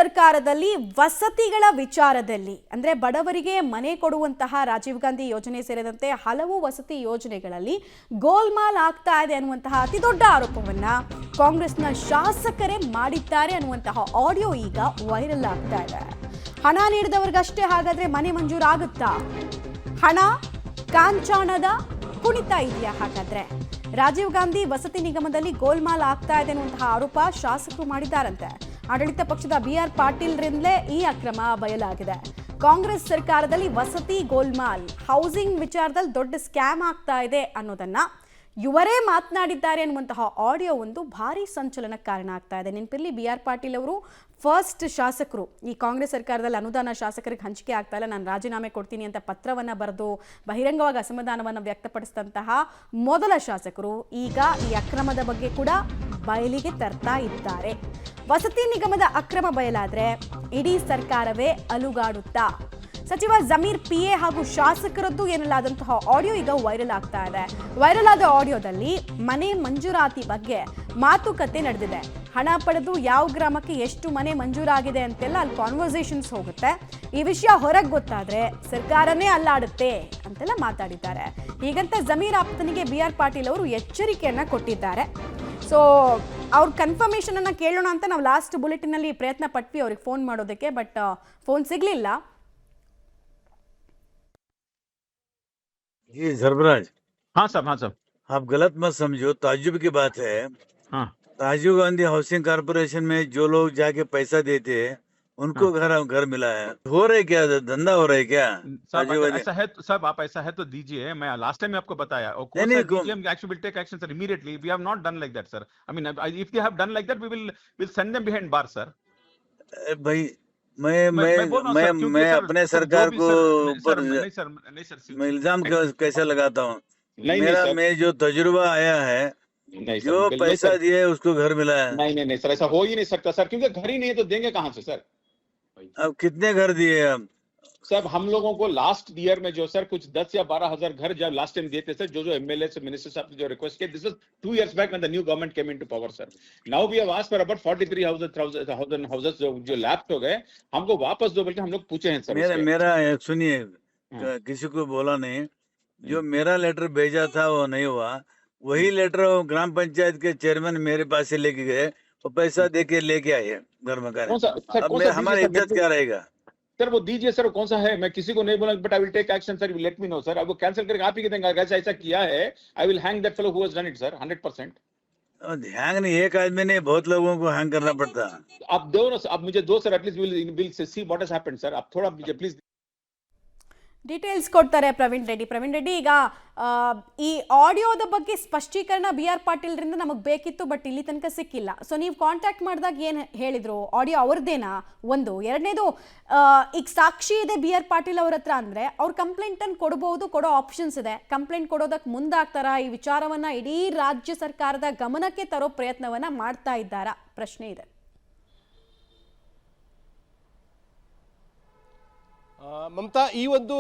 ಸರ್ಕಾರದಲ್ಲಿ ವಸತಿಗಳ ವಿಚಾರದಲ್ಲಿ ಅಂದ್ರೆ ಬಡವರಿಗೆ ಮನೆ ಕೊಡುವಂತಹ ರಾಜೀವ್ ಗಾಂಧಿ ಯೋಜನೆ ಸೇರಿದಂತೆ ಹಲವು ವಸತಿ ಯೋಜನೆಗಳಲ್ಲಿ ಗೋಲ್ಮಾಲ್ ಆಗ್ತಾ ಇದೆ ಅನ್ನುವಂತಹ ಅತಿ ದೊಡ್ಡ ಆರೋಪವನ್ನ ಕಾಂಗ್ರೆಸ್ನ ಶಾಸಕರೇ ಮಾಡಿದ್ದಾರೆ ಅನ್ನುವಂತಹ ಆಡಿಯೋ ಈಗ ವೈರಲ್ ಆಗ್ತಾ ಇದೆ. ಹಣ ನೀಡಿದವರಿಗಷ್ಟೇ ಹಾಗಾದ್ರೆ ಮನೆ ಮಂಜೂರಾಗುತ್ತಾ? ಹಣ ಕಾಂಚಾಣದ ಕುಣಿತ ಇದೆಯಾ? ಹಾಗಾದ್ರೆ ರಾಜೀವ್ ಗಾಂಧಿ ವಸತಿ ನಿಗಮದಲ್ಲಿ ಗೋಲ್ಮಾಲ್ ಆಗ್ತಾ ಇದೆ ಅನ್ನುವಂತಹ ಆರೋಪ ಶಾಸಕರು ಮಾಡಿದ್ದಾರಂತೆ. ಆಡಳಿತ ಪಕ್ಷದ BR ಪಾಟೀಲ್ರಿಂದಲೇ ಈ ಅಕ್ರಮ ಬಯಲಾಗಿದೆ. ಕಾಂಗ್ರೆಸ್ ಸರ್ಕಾರದಲ್ಲಿ ವಸತಿ ಗೋಲ್ಮಾಲ್, ಹೌಸಿಂಗ್ ವಿಚಾರದಲ್ಲಿ ದೊಡ್ಡ ಸ್ಕ್ಯಾಮ್ ಆಗ್ತಾ ಇದೆ ಅನ್ನೋದನ್ನ ಇವರೇ ಮಾತನಾಡಿದ್ದಾರೆ ಅನ್ನುವಂತಹ ಆಡಿಯೋ ಒಂದು ಭಾರಿ ಸಂಚಲನಕ್ಕೆ ಕಾರಣ ಆಗ್ತಾ ಇದೆ. ನೆನಪಿರಲಿ, BR ಪಾಟೀಲ್ ಅವರು ಫಸ್ಟ್ ಶಾಸಕರು. ಈ ಕಾಂಗ್ರೆಸ್ ಸರ್ಕಾರದಲ್ಲಿ ಅನುದಾನ ಶಾಸಕರಿಗೆ ಹಂಚಿಕೆ ಆಗ್ತಾ ಇಲ್ಲ, ನಾನು ರಾಜೀನಾಮೆ ಕೊಡ್ತೀನಿ ಅಂತ ಪತ್ರವನ್ನು ಬರೆದು ಬಹಿರಂಗವಾಗಿ ಅಸಮಾಧಾನವನ್ನು ವ್ಯಕ್ತಪಡಿಸಿದಂತಹ ಮೊದಲ ಶಾಸಕರು ಈಗ ಈ ಅಕ್ರಮದ ಬಗ್ಗೆ ಕೂಡ ಬಯಲಿಗೆ ತರ್ತಾ ಇದ್ದಾರೆ. ವಸತಿ ನಿಗಮದ ಅಕ್ರಮ ಬಯಲಾದ್ರೆ ಇಡೀ ಸರ್ಕಾರವೇ ಅಲುಗಾಡುತ್ತಾ? ಸಚಿವ ಜಮೀರ್ PA ಹಾಗೂ ಶಾಸಕರದ್ದು ಎನ್ನಲಾದಂತಹ ಆಡಿಯೋ ಈಗ ವೈರಲ್ ಆಗ್ತಾ ಇದೆ. ವೈರಲ್ ಆದ ಆಡಿಯೋದಲ್ಲಿ ಮನೆ ಮಂಜೂರಾತಿ ಬಗ್ಗೆ ಮಾತುಕತೆ ನಡೆದಿದೆ. ಹಣ ಪಡೆದು ಯಾವ ಗ್ರಾಮಕ್ಕೆ ಎಷ್ಟು ಮನೆ ಮಂಜೂರಾಗಿದೆ ಅಂತೆಲ್ಲ ಅಲ್ಲಿ ಕಾನ್ವರ್ಸೇಷನ್ಸ್ ಹೋಗುತ್ತೆ. ಈ ವಿಷಯ ಹೊರಗೆ ಗೊತ್ತಾದ್ರೆ ಸರ್ಕಾರನೇ ಅಲ್ಲಾಡುತ್ತೆ ಅಂತೆಲ್ಲ ಮಾತಾಡಿದ್ದಾರೆ. ಹೀಗಂತ ಜಮೀರ್ ಆಪ್ತನಿಗೆ BR ಪಾಟೀಲ್ ಅವರು ಎಚ್ಚರಿಕೆಯನ್ನ ಕೊಟ್ಟಿದ್ದಾರೆ. ಸೊ ಅವ್ರ ಕನ್ಫರ್ಮೇಷನ್ ಅನ್ನ ಕೇಳೋಣ ಅಂತ ನಾವು ಲಾಸ್ಟ್ ಬುಲೆಟಿನ್ ಅಲ್ಲಿ ಪ್ರಯತ್ನ ಪಟ್ವಿ ಅವ್ರಿಗೆ ಫೋನ್ ಮಾಡೋದಕ್ಕೆ, ಬಟ್ ಫೋನ್ ಸಿಗ್ಲಿಲ್ಲ. जी सर्फराज, हाँ साहब, हाँ साहब, आप गलत मत समझो, ताज्जुब की बात है। हाँ राजीव गांधी हाउसिंग कारपोरेशन में जो लोग जाके पैसा देते हैं उनको घर मिला है। हो रहा है क्या, धंधा हो रहा है क्या? साहब, राजीव ऐसा है तो साहब, आप ऐसा है तो दीजिए। मैं लास्ट टाइम आपको बताया, और नहीं, नहीं, दीजिए, हम action will take action sir immediately. We have not done like that sir. I mean if they have done like that we will send them behind bar sir. भाई मैं बोल रहा हूं सर, क्योंकि मैं सर, अपने सर, सरकार जो भी को सर, ऊपर नहीं सर, मैं इल्जाम कैसे लगाता हूँ? नहीं मेरा सर, मैं जो तजुर्बा आया है, नहीं जो सर, बिल्कुल पैसा सर, दिए उसको घर मिला है। नहीं सर, ऐसा हो ही नहीं सकता सर, क्योंकि घर ही नहीं है तो देंगे कहां से सर? अब कितने घर दिए अब? सर हम लोगों को लास्ट ईयर में जो सर कुछ 10 या 12 हजार घर जब लास्ट टाइम दिए थे सर, जो MLA से मिनिस्टर साहब ने जो रिक्वेस्ट किया, this is 2 years back when the new government came into power sir. Now we have asked for about 43,000 houses जो लैप्स हो गए, हमको वापस दो बल्कि हम लोग पूछे हैं सर. मेरा सुनिए, किसी को बोला नहीं, जो मेरा लेटर भेजा था वो नहीं हुआ, वही लेटर ग्राम पंचायत के चेयरमैन मेरे पास से लेके गए, वो पैसा दे के लेके आए घर में कर। अब हमारी इज्जत क्या रहेगा सर? वो दीजिए सर, कौन सा है? मैं किसी को नहीं बोला, but I will take action sir, let me know sir. अब वो कैंसिल करके आप ही देंगे, अगर ऐसा किया है I will hang that fellow who has done it sir 100%. Hang नहीं, एक आदमी नहीं, बहुत लोगों को हैंग करना पड़ता। आप दो ना, अब मुझे दो sir, at least will see what has happened sir. आप थोड़ा मुझे प्लीज ಡೀಟೇಲ್ಸ್ ಕೊಡ್ತಾರೆ ಪ್ರವೀಣ್ ರೆಡ್ಡಿ. ಈಗ ಈ ಆಡಿಯೋದ ಬಗ್ಗೆ ಸ್ಪಷ್ಟೀಕರಣ BR ಪಾಟೀಲ್ರಿಂದ ನಮಗೆ ಬೇಕಿತ್ತು, ಬಟ್ ಇಲ್ಲಿ ತನಕ ಸಿಕ್ಕಿಲ್ಲ. ಸೊ ನೀವು ಕಾಂಟ್ಯಾಕ್ಟ್ ಮಾಡಿದಾಗ ಏನು ಹೇಳಿದ್ರು? ಆಡಿಯೋ ಅವ್ರದ್ದೇನಾ? ಒಂದು. ಎರಡನೇದು, ಈಗ ಸಾಕ್ಷಿ ಇದೆ BR ಪಾಟೀಲ್ ಅವ್ರ ಹತ್ರ ಅಂದ್ರೆ ಅವ್ರ ಕಂಪ್ಲೇಂಟ್ ಅನ್ನು ಕೊಡೋ ಆಪ್ಷನ್ಸ್ ಇದೆ. ಕಂಪ್ಲೇಂಟ್ ಕೊಡೋದಕ್ಕೆ ಮುಂದಾಗ್ತಾರ? ಈ ವಿಚಾರವನ್ನ ಇಡೀ ರಾಜ್ಯ ಸರ್ಕಾರದ ಗಮನಕ್ಕೆ ತರೋ ಪ್ರಯತ್ನವನ್ನ ಮಾಡ್ತಾ ಇದ್ದಾರಾ? ಪ್ರಶ್ನೆ ಇದೆ. ಮಮತಾ, ಈ ಒಂದು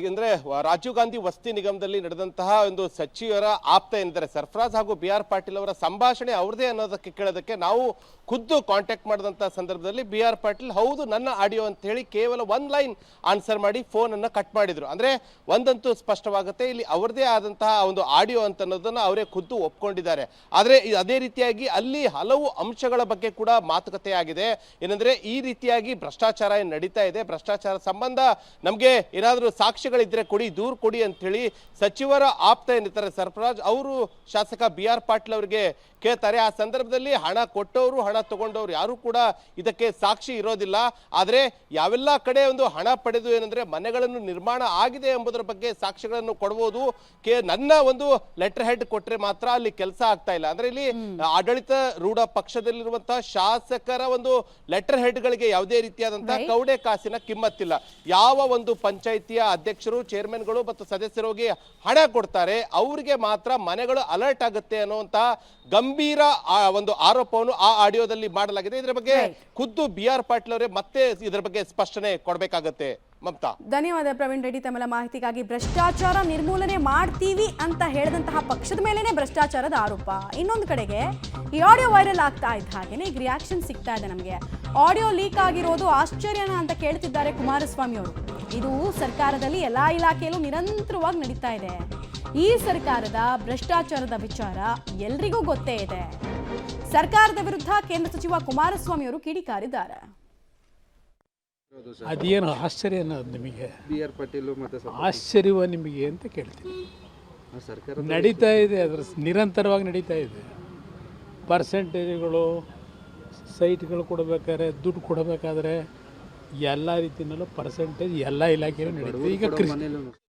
ಅಂದ್ರೆ ರಾಜೀವ್ ಗಾಂಧಿ ವಸತಿ ನಿಗಮದಲ್ಲಿ ನಡೆದಂತಹ ಒಂದು ಸಚಿವರ ಆಪ್ತ ಏನಿದ್ದಾರೆ ಸರ್ಫರಾಜ್ ಹಾಗೂ BR ಪಾಟೀಲ್ ಅವರ ಸಂಭಾಷಣೆ ಅವ್ರದೇ ಅನ್ನೋದಕ್ಕೆ ಕೇಳೋದಕ್ಕೆ ನಾವು ಖುದ್ದು ಕಾಂಟ್ಯಾಕ್ಟ್ ಮಾಡಿದಂತಹ ಸಂದರ್ಭದಲ್ಲಿ BR ಪಾಟೀಲ್ ಹೌದು ನನ್ನ ಆಡಿಯೋ ಅಂತ ಹೇಳಿ ಕೇವಲ ಒಂದು ಲೈನ್ ಆನ್ಸರ್ ಮಾಡಿ ಫೋನ್ ಅನ್ನ ಕಟ್ ಮಾಡಿದ್ರು. ಅಂದ್ರೆ ಒಂದಂತೂ ಸ್ಪಷ್ಟವಾಗುತ್ತೆ, ಇಲ್ಲಿ ಅವರದೇ ಆದಂತಹ ಒಂದು ಆಡಿಯೋ ಅಂತ ಅನ್ನೋದನ್ನ ಅವರೇ ಖುದ್ದು ಒಪ್ಕೊಂಡಿದ್ದಾರೆ. ಆದ್ರೆ ಅದೇ ರೀತಿಯಾಗಿ ಅಲ್ಲಿ ಹಲವು ಅಂಶಗಳ ಬಗ್ಗೆ ಕೂಡ ಮಾತುಕತೆ ಆಗಿದೆ. ಏನಂದ್ರೆ ಈ ರೀತಿಯಾಗಿ ಭ್ರಷ್ಟಾಚಾರ ಏನು ನಡೀತಾ ಇದೆ, ಭ್ರಷ್ಟಾಚಾರ ಸಂಬಂಧ ನಮ್ಗೆ ಏನಾದ್ರೂ ಸಾಕ್ಷ್ಯಗಳಿದ್ರೆ ಕೊಡಿ, ದೂರು ಕೊಡಿ ಅಂತ ಹೇಳಿ ಸಚಿವರ ಆಪ್ತ ಏನಿರ್ತಾರೆ ಸರ್ಫರಾಜ್ ಅವರು ಶಾಸಕ BR ಪಾಟೀಲ್ ಅವರಿಗೆ ಕೇಳ್ತಾರೆ. ಆ ಸಂದರ್ಭದಲ್ಲಿ ಹಣ ಕೊಟ್ಟವರು ಹಣ ತಗೊಂಡವ್ರು ಯಾರು ಕೂಡ ಇದಕ್ಕೆ ಸಾಕ್ಷಿ ಇರೋದಿಲ್ಲ. ಆದ್ರೆ ಯಾವೆಲ್ಲ ಕಡೆ ಒಂದು ಹಣ ಪಡೆದು ಏನಂದ್ರೆ ಮನೆಗಳನ್ನು ನಿರ್ಮಾಣ ಆಗಿದೆ ಎಂಬುದರ ಬಗ್ಗೆ ಸಾಕ್ಷಿಗಳನ್ನು ಕೊಡಬಹುದು. ನನ್ನ ಒಂದು ಲೆಟರ್ ಹೆಡ್ ಕೊಟ್ರೆ ಮಾತ್ರ ಅಲ್ಲಿ ಕೆಲಸ ಆಗ್ತಾ ಇಲ್ಲ. ಅಂದ್ರೆ ಇಲ್ಲಿ ಆಡಳಿತ ರೂಢ ಪಕ್ಷದಲ್ಲಿರುವಂತಹ ಶಾಸಕರ ಒಂದು ಲೆಟರ್ ಹೆಡ್ ಗಳಿಗೆ ಯಾವುದೇ ರೀತಿಯಾದಂತಹ ಕೌಡೆ ಕಾಸಿನ ಕಿಮ್ಮತ್ತಿಲ್ಲ. ಯಾವ ಒಂದು ಪಂಚಾಯಿತಿಯ ಅಧ್ಯಕ್ಷರು, ಚೇರ್ಮನ್ಗಳು ಮತ್ತು ಸದಸ್ಯರಿಗೆ ಹಣ ಕೊಡ್ತಾರೆ ಅವರಿಗೆ ಮಾತ್ರ ಮನೆಗಳು ಅಲರ್ಟ್ ಆಗುತ್ತೆ ಅನ್ನುವಂತಹ ಗಂಭೀರ ಒಂದು ಆರೋಪವನ್ನು ಆ ಆಡಿಯೋದಲ್ಲಿ ಮಾಡಲಾಗಿದೆ. ಇದರ ಬಗ್ಗೆ ಖುದ್ದು BR ಪಾಟೀಲ್ ಅವರೇ ಮತ್ತೆ ಇದರ ಬಗ್ಗೆ ಸ್ಪಷ್ಟನೆ ಕೊಡಬೇಕಾಗತ್ತೆ. ಮಮತಾ. ಧನ್ಯವಾದ ಪ್ರವೀಣ್ ರೆಡ್ಡಿ ತಮ್ಮೆಲ್ಲ ಮಾಹಿತಿಗಾಗಿ. ಭ್ರಷ್ಟಾಚಾರ ನಿರ್ಮೂಲನೆ ಮಾಡ್ತೀವಿ ಅಂತ ಹೇಳಿದಂತಹ ಪಕ್ಷದ ಮೇಲೇನೆ ಭ್ರಷ್ಟಾಚಾರದ ಆರೋಪ. ಇನ್ನೊಂದು ಕಡೆಗೆ ಈ ಆಡಿಯೋ ವೈರಲ್ ಆಗ್ತಾ ಇದ್ದ ಹಾಗೇನೆ ಈಗ ರಿಯಾಕ್ಷನ್ ಸಿಗ್ತಾ ಇದೆ ನಮಗೆ. ಆಡಿಯೋ ಲೀಕ್ ಆಗಿರೋದು ಆಶ್ಚರ್ಯನ ಅಂತ ಕೇಳ್ತಿದ್ದಾರೆ ಕುಮಾರಸ್ವಾಮಿ ಅವರು. ಇದು ಸರ್ಕಾರದಲ್ಲಿ ಎಲ್ಲಾ ಇಲಾಖೆಯಲ್ಲೂ ನಿರಂತರವಾಗಿ ನಡೀತಾ ಇದೆ. ಈ ಸರ್ಕಾರದ ಭ್ರಷ್ಟಾಚಾರದ ವಿಚಾರ ಎಲ್ರಿಗೂ ಗೊತ್ತೇ ಇದೆ. ಸರ್ಕಾರದ ವಿರುದ್ಧ ಕೇಂದ್ರ ಸಚಿವ ಕುಮಾರಸ್ವಾಮಿ ಅವರು ಕಿಡಿಕಾರಿದ್ದಾರೆ. ಅದೇನು ಆಶ್ಚರ್ಯ ಅನ್ನೋದು ನಿಮಗೆ? BR ಪಾಟೀಲ್ ಮತ್ತೆ ಆಶ್ಚರ್ಯವ ನಿಮಗೆ ಅಂತ ಕೇಳ್ತೀನಿ. ಸರ್ಕಾರ ನಡೀತಾ ಇದೆ, ಅದರ ನಿರಂತರವಾಗಿ ನಡೀತಾ ಇದೆ. ಪರ್ಸೆಂಟೇಜ್ಗಳು, ಸೈಟ್ಗಳು ಕೊಡಬೇಕಾದ್ರೆ, ದುಡ್ಡು ಕೊಡಬೇಕಾದ್ರೆ ಎಲ್ಲ ರೀತಿಯಲ್ಲೂ ಪರ್ಸೆಂಟೇಜ್ ಎಲ್ಲ ಇಲಾಖೆಯಲ್ಲೂ ನಡೀತದೆ. ಈಗ ಮನೇಲಿ